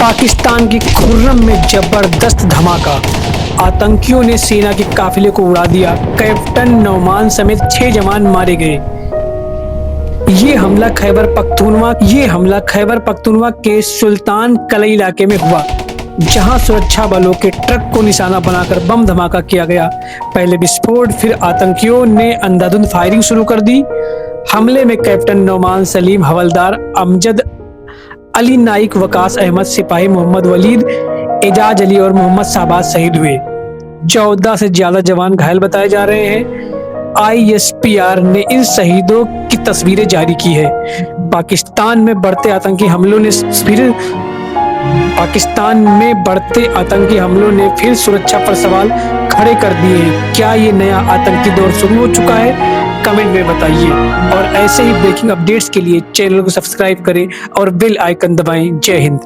पाकिस्तान की खुर्रम में जबरदस्त धमाका, आतंकियों ने सेना के काफिले को उड़ा दिया। कैप्टन नौमान समेत 6 जवान मारे गए। ये हमला खैबर पख्तूनवा के सुल्तान कलई इलाके में हुआ, जहां सुरक्षा बलों के ट्रक को निशाना बनाकर बम धमाका किया गया। पहले विस्फोट, फिर आतंकियों ने अंधाधुंध फायरिंग शुरू कर दी। हमले में कैप्टन नौमान सलीम, हवलदार अमजद अली नाइक, वकास अहमद, सिपाही मोहम्मद वलीद, एजाज अली और मोहम्मद शाहबाज शहीद हुए। 14 से ज्यादा जवान घायल बताए जा रहे हैं। ISPR ने इन शहीदों की तस्वीरें जारी की है। पाकिस्तान में बढ़ते आतंकी हमलों ने फिर सुरक्षा पर सवाल खड़े कर दिए हैं। क्या ये नया आतंकी दौर शुरू हो चुका है? कमेंट में बताइए। और ऐसे ही ब्रेकिंग अपडेट्स के लिए चैनल को सब्सक्राइब करें और बेल आइकन दबाएं। जय हिंद।